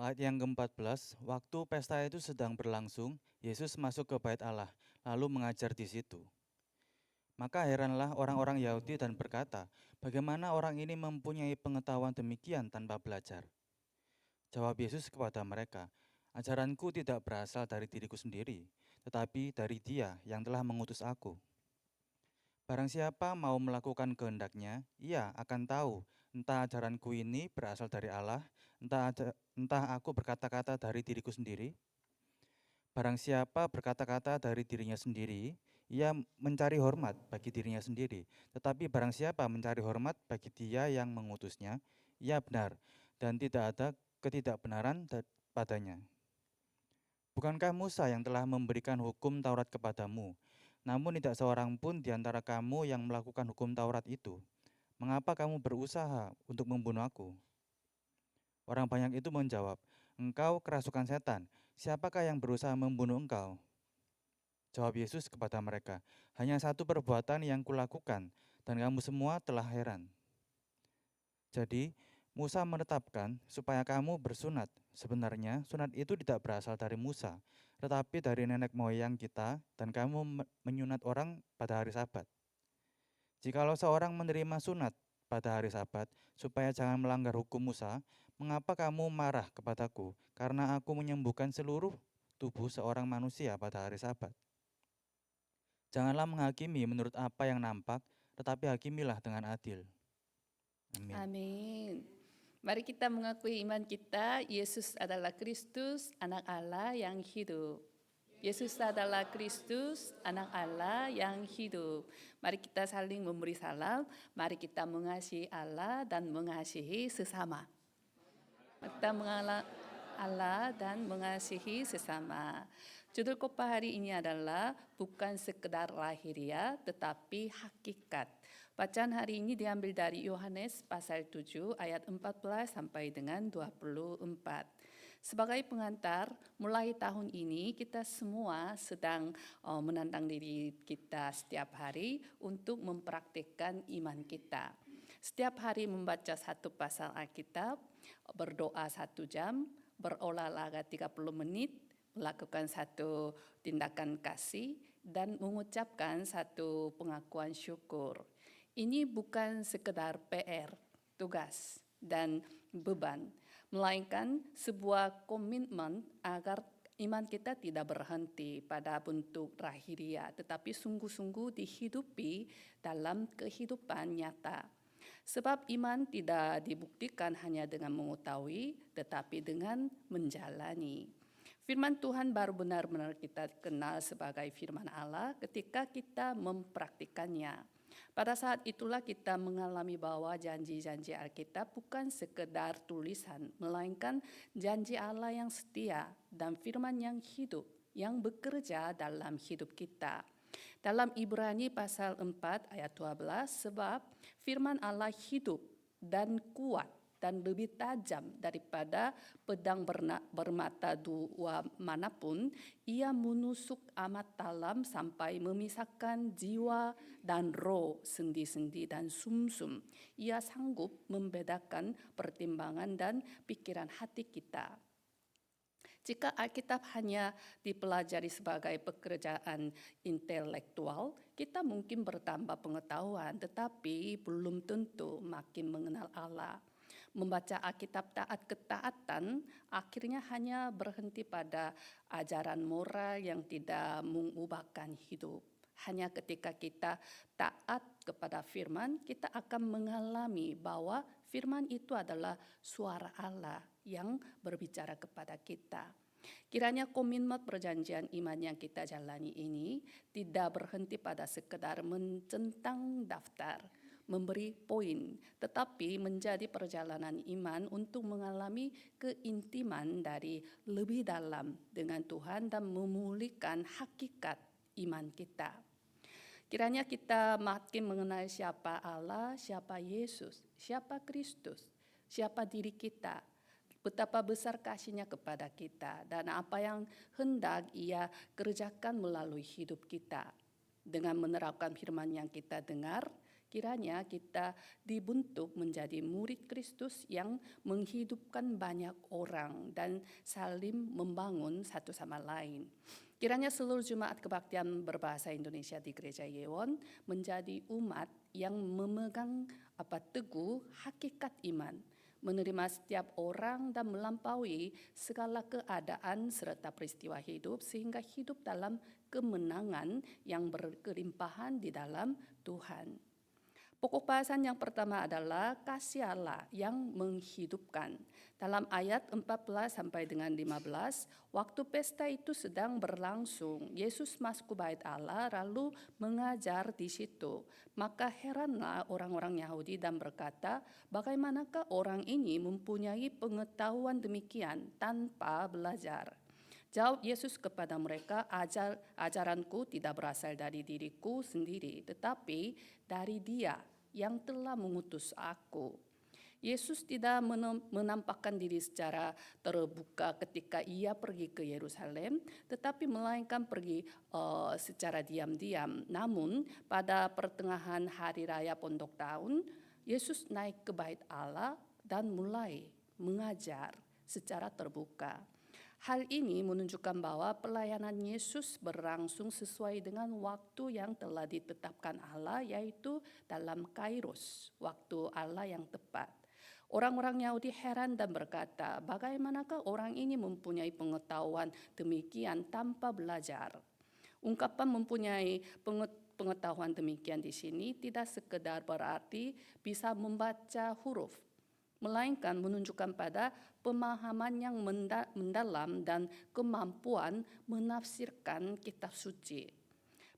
Ayat yang ke-14, waktu pesta itu sedang berlangsung, Yesus masuk ke bait Allah, lalu mengajar di situ. Maka heranlah orang-orang Yahudi dan berkata, bagaimana orang ini mempunyai pengetahuan demikian tanpa belajar? Jawab Yesus kepada mereka, ajaranku tidak berasal dari diriku sendiri, tetapi dari Dia yang telah mengutus aku. Barang siapa mau melakukan kehendaknya, ia akan tahu entah ajaranku ini berasal dari Allah, entah aku berkata-kata dari diriku sendiri. Barang siapa berkata-kata dari dirinya sendiri, ia mencari hormat bagi dirinya sendiri. Tetapi barang siapa mencari hormat bagi Dia yang mengutusnya, ia benar dan tidak ada ketidakbenaran padanya. Bukankah Musa yang telah memberikan hukum Taurat kepadamu? Namun tidak seorang pun di antara kamu yang melakukan hukum Taurat itu. Mengapa kamu berusaha untuk membunuh aku? Orang banyak itu menjawab, engkau kerasukan setan. Siapakah yang berusaha membunuh engkau? Jawab Yesus kepada mereka, hanya satu perbuatan yang kulakukan, dan kamu semua telah heran. Jadi, Musa menetapkan supaya kamu bersunat. Sebenarnya, sunat itu tidak berasal dari Musa, tetapi dari nenek moyang kita, dan kamu menyunat orang pada hari Sabat. Jikalau seorang menerima sunat pada hari Sabat, supaya jangan melanggar hukum Musa, mengapa kamu marah kepadaku karena aku menyembuhkan seluruh tubuh seorang manusia pada hari Sabat? Janganlah menghakimi menurut apa yang nampak, tetapi hakimilah dengan adil. Amin. Amin. Mari kita mengakui iman kita, Yesus adalah Kristus, anak Allah yang hidup. Yesus adalah Kristus, anak Allah yang hidup. Mari kita saling memberi salam, mari kita mengasihi Allah dan mengasihi sesama. Kita mengalah Allah dan mengasihi sesama. Judul khotbah hari ini adalah bukan sekedar lahiriah tetapi hakikat. Bacaan hari ini diambil dari Yohanes pasal 7 ayat 14 sampai dengan 24. Sebagai pengantar, mulai tahun ini kita semua sedang menantang diri kita setiap hari untuk mempraktikkan iman kita. Setiap hari membaca satu pasal Alkitab, berdoa 1 jam, berolahraga 30 menit, melakukan satu tindakan kasih, dan mengucapkan satu pengakuan syukur. Ini bukan sekedar PR, tugas, dan beban, melainkan sebuah komitmen agar iman kita tidak berhenti pada bentuk lahiriah, tetapi sungguh-sungguh dihidupi dalam kehidupan nyata. Sebab iman tidak dibuktikan hanya dengan mengetahui, tetapi dengan menjalani. Firman Tuhan baru benar-benar kita kenal sebagai firman Allah ketika kita mempraktikannya. Pada saat itulah kita mengalami bahwa janji-janji Alkitab bukan sekedar tulisan, melainkan janji Allah yang setia dan firman yang hidup, yang bekerja dalam hidup kita. Dalam Ibrani pasal 4 ayat 12, sebab firman Allah hidup dan kuat dan lebih tajam daripada pedang bermata dua manapun, ia menusuk amat dalam sampai memisahkan jiwa dan roh, sendi-sendi dan sumsum. Ia sanggup membedakan pertimbangan dan pikiran hati kita. Jika Alkitab hanya dipelajari sebagai pekerjaan intelektual, kita mungkin bertambah pengetahuan, tetapi belum tentu makin mengenal Allah. Membaca Alkitab taat ketaatan akhirnya hanya berhenti pada ajaran moral yang tidak mengubahkan hidup. Hanya ketika kita taat kepada firman, kita akan mengalami bahwa firman itu adalah suara Allah yang berbicara kepada kita. Kiranya komitmen perjanjian iman yang kita jalani ini tidak berhenti pada sekedar mencentang daftar, memberi poin, tetapi menjadi perjalanan iman untuk mengalami keintiman dari lebih dalam dengan Tuhan dan memulihkan hakikat iman kita. Kiranya kita makin mengenal siapa Allah, siapa Yesus, siapa Kristus, siapa diri kita, betapa besar kasih-Nya kepada kita, dan apa yang hendak Ia kerjakan melalui hidup kita. Dengan menerapkan firman yang kita dengar, Kiranya kita dibentuk menjadi murid Kristus yang menghidupkan banyak orang dan saling membangun satu sama lain. Kiranya seluruh jemaat kebaktian berbahasa Indonesia di Gereja Yewon menjadi umat yang memegang teguh hakikat iman, menerima setiap orang dan melampaui segala keadaan serta peristiwa hidup sehingga hidup dalam kemenangan yang berkelimpahan di dalam Tuhan. Pokok bahasan yang pertama adalah kasih Allah yang menghidupkan. Dalam ayat 14 sampai dengan 15, waktu pesta itu sedang berlangsung, Yesus masuk ke bait Allah lalu mengajar di situ. Maka heranlah orang-orang Yahudi dan berkata, bagaimanakah orang ini mempunyai pengetahuan demikian tanpa belajar? Jawab Yesus kepada mereka, ajaranku tidak berasal dari diriku sendiri, tetapi dari Dia yang telah mengutus aku. Yesus tidak menampakkan diri secara terbuka ketika ia pergi ke Yerusalem, tetapi melainkan pergi secara diam-diam. Namun pada pertengahan hari raya Pondok Tahun, Yesus naik ke bait Allah dan mulai mengajar secara terbuka. Hal ini menunjukkan bahwa pelayanan Yesus berlangsung sesuai dengan waktu yang telah ditetapkan Allah, yaitu dalam Kairos, waktu Allah yang tepat. Orang-orang Yahudi heran dan berkata, bagaimanakah orang ini mempunyai pengetahuan demikian tanpa belajar? Ungkapan mempunyai pengetahuan demikian di sini tidak sekedar berarti bisa membaca huruf, melainkan menunjukkan pada pemahaman yang mendalam dan kemampuan menafsirkan kitab suci.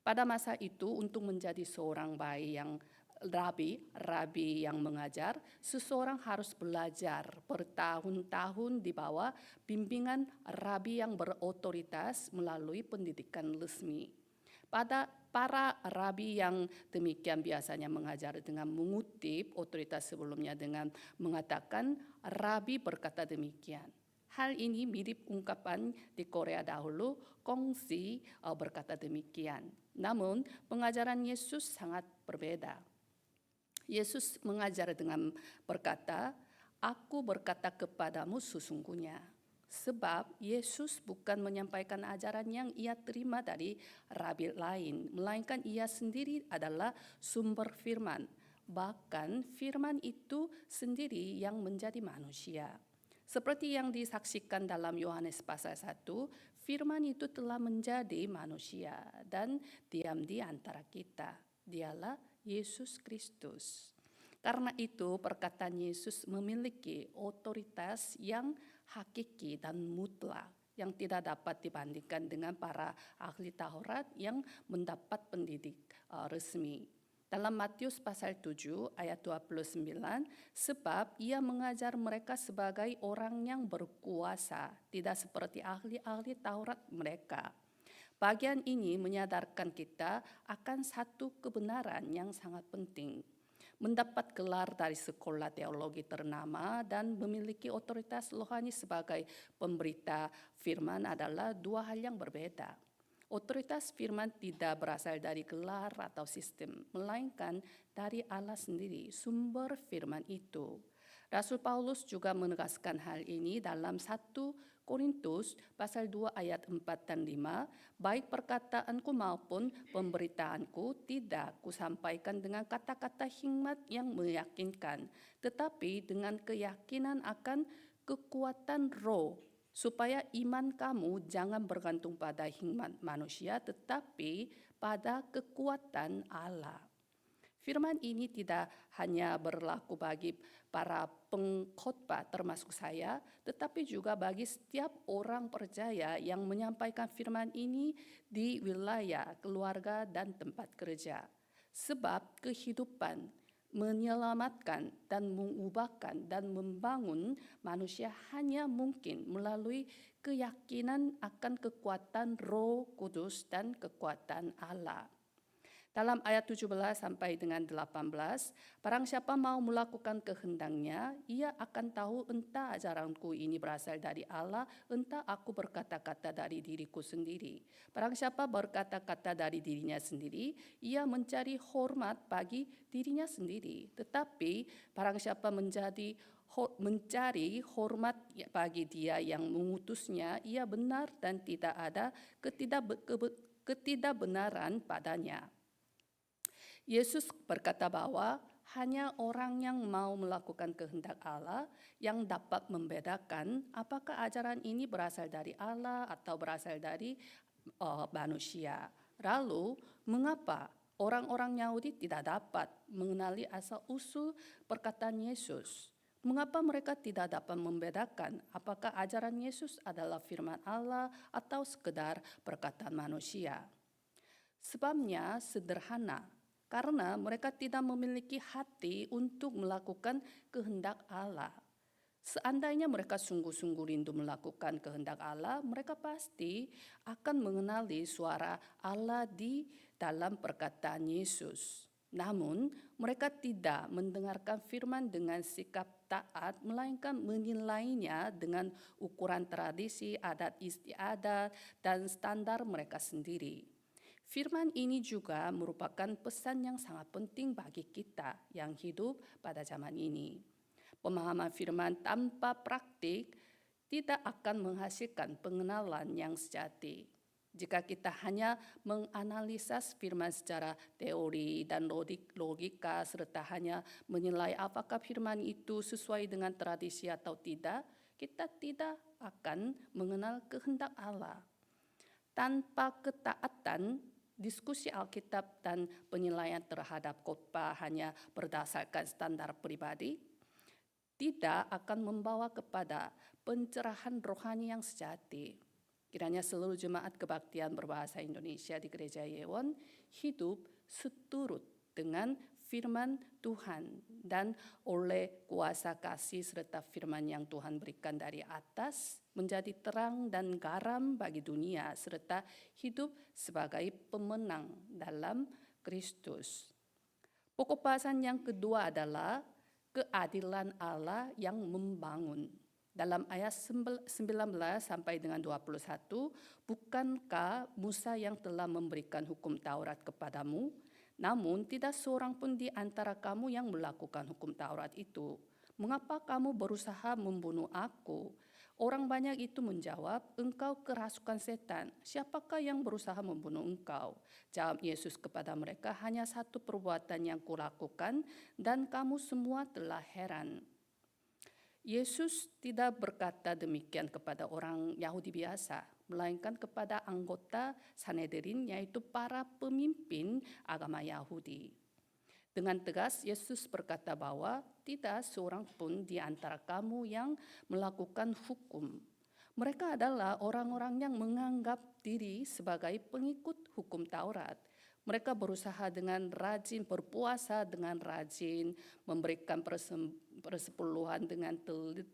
Pada masa itu, untuk menjadi seorang bayi yang rabi yang mengajar, seseorang harus belajar bertahun-tahun di bawah bimbingan rabi yang berotoritas melalui pendidikan resmi. Pada para rabi yang demikian biasanya mengajar dengan mengutip otoritas sebelumnya dengan mengatakan, rabi berkata demikian. Hal ini mirip ungkapan di Korea dahulu, kongsi berkata demikian. Namun pengajaran Yesus sangat berbeda. Yesus mengajar dengan berkata, aku berkata kepadamu sesungguhnya. Sebab Yesus bukan menyampaikan ajaran yang ia terima dari rabi lain, melainkan ia sendiri adalah sumber firman. Bahkan firman itu sendiri yang menjadi manusia. Seperti yang disaksikan dalam Yohanes pasal 1, firman itu telah menjadi manusia dan diam di antara kita. Dialah Yesus Kristus. Karena itu perkataan Yesus memiliki otoritas yang hakiki dan mutlak yang tidak dapat dibandingkan dengan para ahli Taurat yang mendapat pendidik resmi. Dalam Matius pasal 7 ayat 29, sebab ia mengajar mereka sebagai orang yang berkuasa, tidak seperti ahli-ahli Taurat mereka. Bagian ini menyadarkan kita akan satu kebenaran yang sangat penting. Mendapat gelar dari sekolah teologi ternama dan memiliki otoritas rohani sebagai pemberita firman adalah dua hal yang berbeda. Otoritas firman tidak berasal dari gelar atau sistem, melainkan dari Allah sendiri, sumber firman itu. Rasul Paulus juga menegaskan hal ini dalam 1 Korintus pasal 2 ayat 4 dan 5, baik perkataanku maupun pemberitaanku tidak kusampaikan dengan kata-kata hikmat yang meyakinkan, tetapi dengan keyakinan akan kekuatan roh, supaya iman kamu jangan bergantung pada hikmat manusia, tetapi pada kekuatan Allah. Firman ini tidak hanya berlaku bagi para pengkhotbah termasuk saya, tetapi juga bagi setiap orang percaya yang menyampaikan firman ini di wilayah, keluarga, dan tempat kerja. Sebab kehidupan, menyelamatkan dan mengubahkan dan membangun manusia hanya mungkin melalui keyakinan akan kekuatan Roh Kudus dan kekuatan Allah. Dalam ayat 17 sampai dengan 18, barang siapa mau melakukan kehendaknya, ia akan tahu entah ajaranku ini berasal dari Allah, entah aku berkata-kata dari diriku sendiri. Barang siapa berkata-kata dari dirinya sendiri, ia mencari hormat bagi dirinya sendiri. Tetapi barang siapa mencari hormat bagi dia yang mengutusnya, ia benar dan tidak ada ketidakbenaran padanya. Yesus berkata bahwa hanya orang yang mau melakukan kehendak Allah yang dapat membedakan apakah ajaran ini berasal dari Allah atau berasal dari manusia. Lalu, mengapa orang-orang Yahudi tidak dapat mengenali asal-usul perkataan Yesus? Mengapa mereka tidak dapat membedakan apakah ajaran Yesus adalah firman Allah atau sekedar perkataan manusia? Sebabnya sederhana, karena mereka tidak memiliki hati untuk melakukan kehendak Allah. Seandainya mereka sungguh-sungguh rindu melakukan kehendak Allah, mereka pasti akan mengenali suara Allah di dalam perkataan Yesus. Namun, mereka tidak mendengarkan firman dengan sikap taat, melainkan menilainya dengan ukuran tradisi, adat istiadat, dan standar mereka sendiri. Firman ini juga merupakan pesan yang sangat penting bagi kita yang hidup pada zaman ini. Pemahaman firman tanpa praktik tidak akan menghasilkan pengenalan yang sejati. Jika kita hanya menganalisa firman secara teori dan logika serta hanya menilai apakah firman itu sesuai dengan tradisi atau tidak, kita tidak akan mengenal kehendak Allah. Tanpa ketaatan, diskusi Alkitab dan penilaian terhadap khotbah hanya berdasarkan standar pribadi tidak akan membawa kepada pencerahan rohani yang sejati. Kiranya seluruh jemaat kebaktian berbahasa Indonesia di Gereja Yewon hidup seturut dengan firman Tuhan dan oleh kuasa kasih serta firman yang Tuhan berikan dari atas menjadi terang dan garam bagi dunia serta hidup sebagai pemenang dalam Kristus. Pokok bahasan yang kedua adalah keadilan Allah yang membangun. Dalam ayat 19 sampai dengan 21, bukankah Musa yang telah memberikan hukum Taurat kepadamu? Namun tidak seorang pun di antara kamu yang melakukan hukum Taurat itu. Mengapa kamu berusaha membunuh aku? Orang banyak itu menjawab, engkau kerasukan setan. Siapakah yang berusaha membunuh engkau? Jawab Yesus kepada mereka, hanya satu perbuatan yang kulakukan dan kamu semua telah heran. Yesus tidak berkata demikian kepada orang Yahudi biasa, melainkan kepada anggota Sanhedrin, yaitu para pemimpin agama Yahudi. Dengan tegas, Yesus berkata bahwa tidak seorang pun di antara kamu yang melakukan hukum. Mereka adalah orang-orang yang menganggap diri sebagai pengikut hukum Taurat. Mereka berusaha dengan rajin berpuasa, dengan rajin memberikan persepuluhan dengan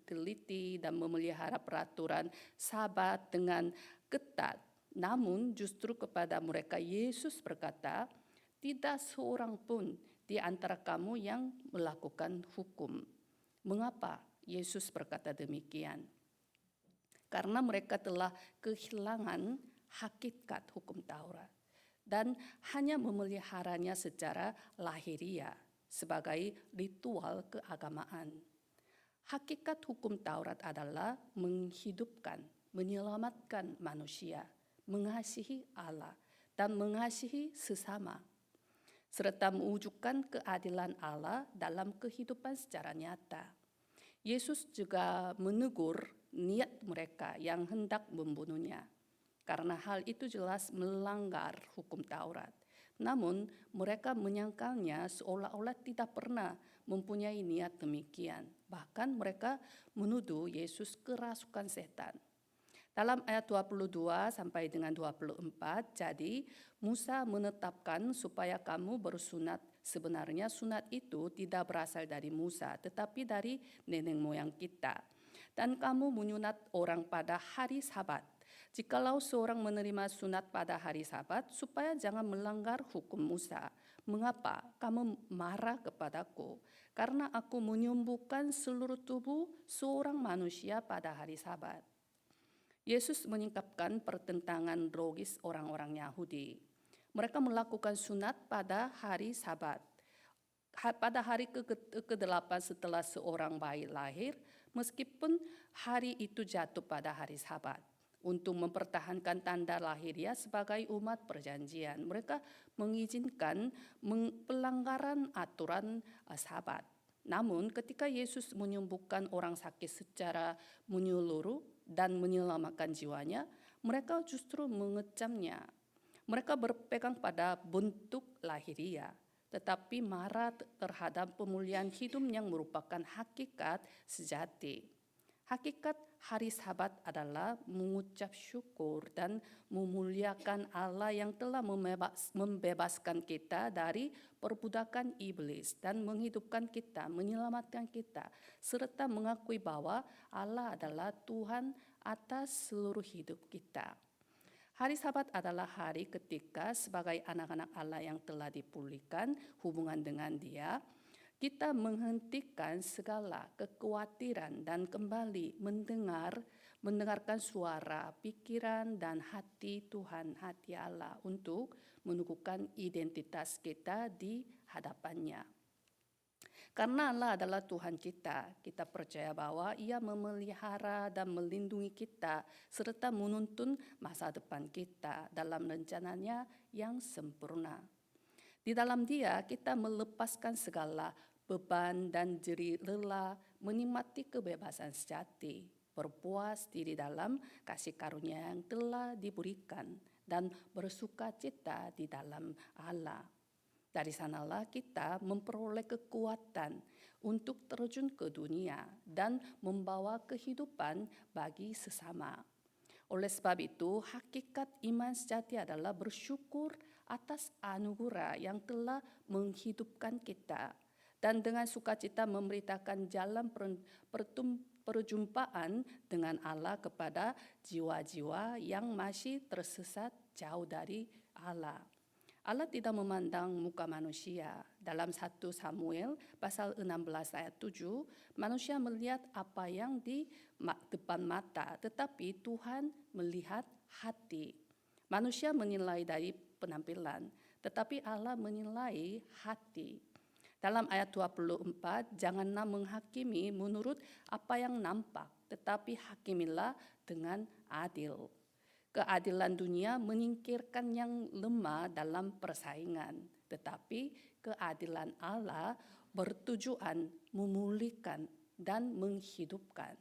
teliti dan memelihara peraturan Sabat dengan ketat. Namun justru kepada mereka Yesus berkata, tidak seorang pun di antara kamu yang melakukan hukum. Mengapa Yesus berkata demikian? Karena mereka telah kehilangan hakikat hukum Taurat dan hanya memeliharanya secara lahiriah sebagai ritual keagamaan. Hakikat hukum Taurat adalah menghidupkan, menyelamatkan manusia, mengasihi Allah, dan mengasihi sesama, serta mewujudkan keadilan Allah dalam kehidupan secara nyata. Yesus juga menegur niat mereka yang hendak membunuhnya, karena hal itu jelas melanggar hukum Taurat. Namun mereka menyangkalnya seolah-olah tidak pernah mempunyai niat demikian. Bahkan mereka menuduh Yesus kerasukan setan. Dalam ayat 22 sampai dengan 24, jadi Musa menetapkan supaya kamu bersunat. Sebenarnya sunat itu tidak berasal dari Musa, tetapi dari nenek moyang kita. Dan kamu menyunat orang pada hari Sabat. Jikalau seorang menerima sunat pada hari Sabat, supaya jangan melanggar hukum Musa. Mengapa kamu marah kepadaku? Karena aku menyembuhkan seluruh tubuh seorang manusia pada hari Sabat. Yesus menyingkapkan pertentangan logis orang-orang Yahudi. Mereka melakukan sunat pada hari Sabat. Pada hari ke-8 setelah seorang bayi lahir, meskipun hari itu jatuh pada hari Sabat. Untuk mempertahankan tanda lahiriah sebagai umat perjanjian, mereka mengizinkan pelanggaran aturan Sabat. Namun ketika Yesus menyembuhkan orang sakit secara menyeluruh dan menyelamatkan jiwanya, mereka justru mengecamnya. Mereka berpegang pada bentuk lahiriah, tetapi marah terhadap pemulihan hidup yang merupakan hakikat sejati. Hakikat hari Sabat adalah mengucap syukur dan memuliakan Allah yang telah membebaskan kita dari perbudakan iblis dan menghidupkan kita, menyelamatkan kita, serta mengakui bahwa Allah adalah Tuhan atas seluruh hidup kita. Hari Sabat adalah hari ketika sebagai anak-anak Allah yang telah dipulihkan hubungan dengan Dia, kita menghentikan segala kekhawatiran dan kembali mendengarkan suara, pikiran, dan hati Tuhan, hati Allah untuk meneguhkan identitas kita di hadapannya. Karena Allah adalah Tuhan kita, kita percaya bahwa Ia memelihara dan melindungi kita, serta menuntun masa depan kita dalam rencananya yang sempurna. Di dalam Dia, kita melepaskan segala beban dan jerih lelah, menikmati kebebasan sejati, berpuas diri dalam kasih karunia yang telah diberikan, dan bersukacita di dalam Allah. Dari sanalah kita memperoleh kekuatan untuk terjun ke dunia dan membawa kehidupan bagi sesama. Oleh sebab itu, hakikat iman sejati adalah bersyukur atas anugerah yang telah menghidupkan kita, dan dengan sukacita memberitakan jalan perjumpaan dengan Allah kepada jiwa-jiwa yang masih tersesat jauh dari Allah. Allah tidak memandang muka manusia. Dalam 1 Samuel pasal 16 ayat 7, manusia melihat apa yang di depan mata, tetapi Tuhan melihat hati. Manusia menilai dari penampilan, tetapi Allah menilai hati. Dalam ayat 24, janganlah menghakimi menurut apa yang nampak, tetapi hakimilah dengan adil. Keadilan dunia menyingkirkan yang lemah dalam persaingan, tetapi keadilan Allah bertujuan memulihkan dan menghidupkan.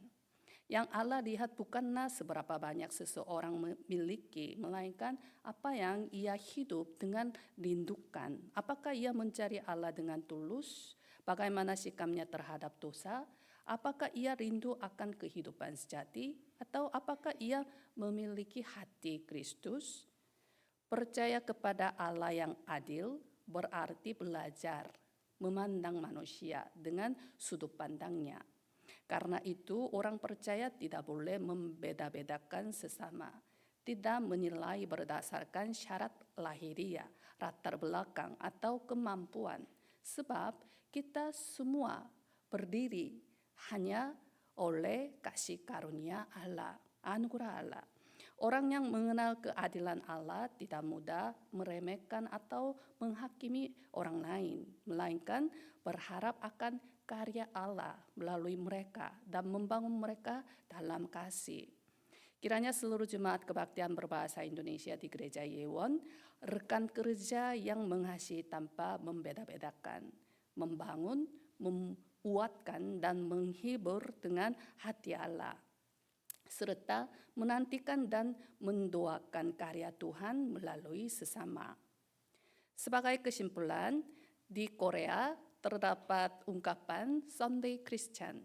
Yang Allah lihat bukanlah seberapa banyak seseorang memiliki, melainkan apa yang ia hidup dengan rindukan. Apakah ia mencari Allah dengan tulus? Bagaimana sikapnya terhadap dosa? Apakah ia rindu akan kehidupan sejati? Atau apakah ia memiliki hati Kristus? Percaya kepada Allah yang adil berarti belajar memandang manusia dengan sudut pandangnya. Karena itu orang percaya tidak boleh membeda-bedakan sesama, tidak menilai berdasarkan syarat lahiriah, latar belakang, atau kemampuan. Sebab kita semua berdiri hanya oleh kasih karunia Allah, anugerah Allah. Orang yang mengenal keadilan Allah tidak mudah meremehkan atau menghakimi orang lain, melainkan berharap akan karya Allah melalui mereka dan membangun mereka dalam kasih. Kiranya seluruh jemaat kebaktian berbahasa Indonesia di Gereja Yewon, rekan kerja yang mengasihi tanpa membeda-bedakan, membangun, menguatkan, dan menghibur dengan hati Allah, serta menantikan dan mendoakan karya Tuhan melalui sesama. Sebagai kesimpulan, di Korea terdapat ungkapan Sunday Christian.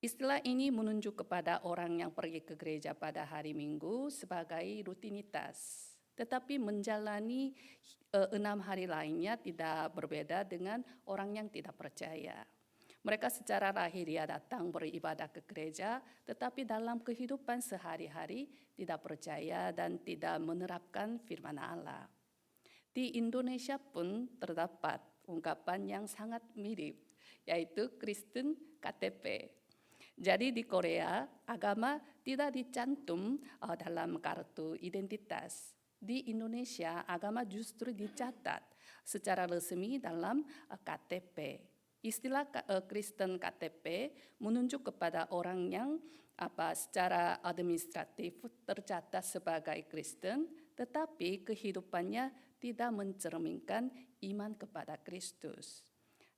Istilah ini menunjuk kepada orang yang pergi ke gereja pada hari Minggu sebagai rutinitas, tetapi menjalani 6 hari lainnya tidak berbeda dengan orang yang tidak percaya. Mereka secara lahiriah datang beribadah ke gereja, tetapi dalam kehidupan sehari-hari tidak percaya dan tidak menerapkan firman Allah. Di Indonesia pun terdapat ungkapan yang sangat mirip, yaitu Kristen KTP. Jadi di Korea, agama tidak dicantum dalam kartu identitas. Di Indonesia, agama justru dicatat secara resmi dalam KTP. Istilah Kristen KTP menunjuk kepada orang yang secara administratif tercatat sebagai Kristen, tetapi kehidupannya tidak mencerminkan iman kepada Kristus.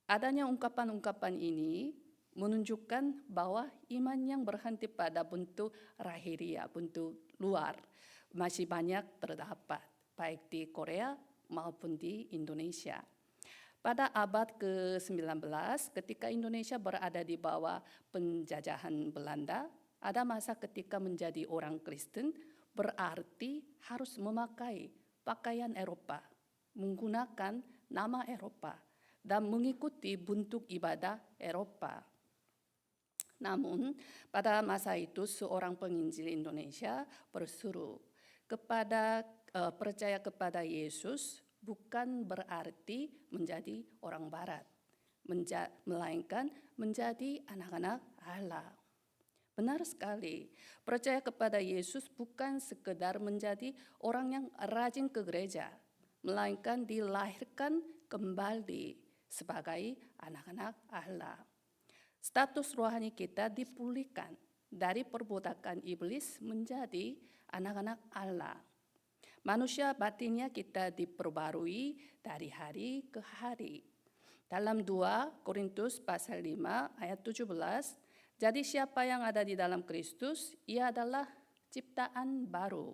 Adanya ungkapan-ungkapan ini menunjukkan bahwa iman yang berhenti pada bentuk lahiriah, bentuk luar, masih banyak terdapat, baik di Korea maupun di Indonesia. Pada abad ke-19, ketika Indonesia berada di bawah penjajahan Belanda, ada masa ketika menjadi orang Kristen berarti harus memakai pakaian Eropa, menggunakan nama Eropa, dan mengikuti bentuk ibadah Eropa. Namun, pada masa itu seorang penginjil Indonesia berseru kepada percaya kepada Yesus bukan berarti menjadi orang Barat, melainkan menjadi anak-anak Allah. Benar sekali, percaya kepada Yesus bukan sekedar menjadi orang yang rajin ke gereja, melainkan dilahirkan kembali sebagai anak-anak Allah. Status rohani kita dipulihkan dari perbudakan iblis menjadi anak-anak Allah. Manusia batinnya kita diperbarui dari hari ke hari. Dalam 2 Korintus pasal 5 ayat 17, jadi siapa yang ada di dalam Kristus, ia adalah ciptaan baru.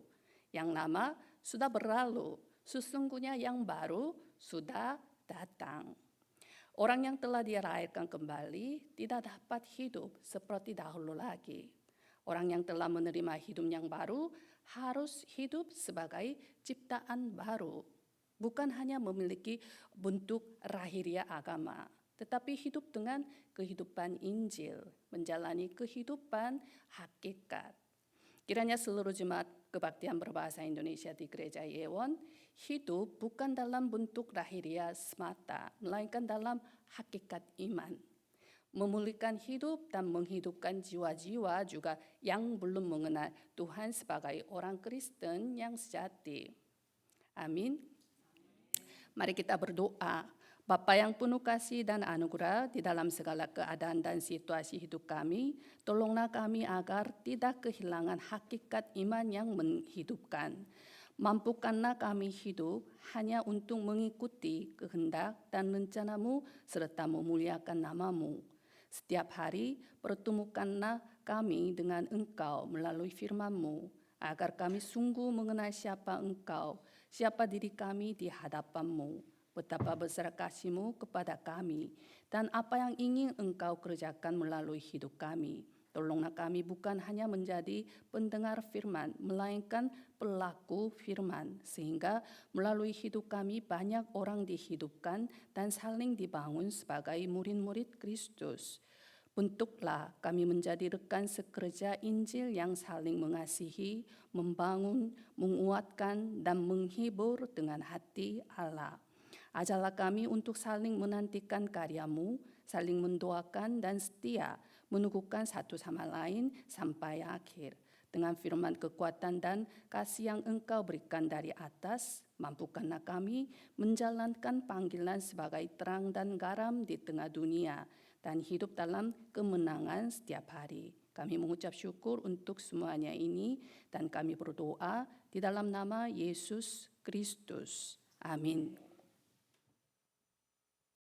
Yang lama sudah berlalu, sesungguhnya yang baru sudah datang. Orang yang telah dilahirkan kembali tidak dapat hidup seperti dahulu lagi. Orang yang telah menerima hidup yang baru harus hidup sebagai ciptaan baru. Bukan hanya memiliki bentuk lahiriah agama, tetapi hidup dengan kehidupan Injil, menjalani kehidupan hakikat. Kiranya seluruh jemaat kebaktian berbahasa Indonesia di Gereja Yewon hidup bukan dalam bentuk lahiriah semata, melainkan dalam hakikat iman. Memulihkan hidup dan menghidupkan jiwa-jiwa juga yang belum mengenal Tuhan sebagai orang Kristen yang sejati. Amin. Mari kita berdoa. Bapa yang penuh kasih dan anugerah di dalam segala keadaan dan situasi hidup kami, tolonglah kami agar tidak kehilangan hakikat iman yang menghidupkan. Mampukanlah kami hidup hanya untuk mengikuti kehendak dan rencana-Mu serta memuliakan nama-Mu. Setiap hari pertemukanlah kami dengan Engkau melalui firman-Mu, agar kami sungguh mengenal siapa Engkau, siapa diri kami di hadapan-Mu, betapa besar kasih-Mu kepada kami, dan apa yang ingin Engkau kerjakan melalui hidup kami. Tolonglah kami bukan hanya menjadi pendengar firman, melainkan pelaku firman, sehingga melalui hidup kami banyak orang dihidupkan dan saling dibangun sebagai murid-murid Kristus. Bentuklah kami menjadi rekan sekerja Injil yang saling mengasihi, membangun, menguatkan, dan menghibur dengan hati Allah. Ajarlah kami untuk saling menantikan karya-Mu, saling mendoakan dan setia, meneguhkan satu sama lain sampai akhir. Dengan firman kekuatan dan kasih yang Engkau berikan dari atas, mampukanlah kami menjalankan panggilan sebagai terang dan garam di tengah dunia, dan hidup dalam kemenangan setiap hari. Kami mengucap syukur untuk semuanya ini, dan kami berdoa di dalam nama Yesus Kristus. Amin.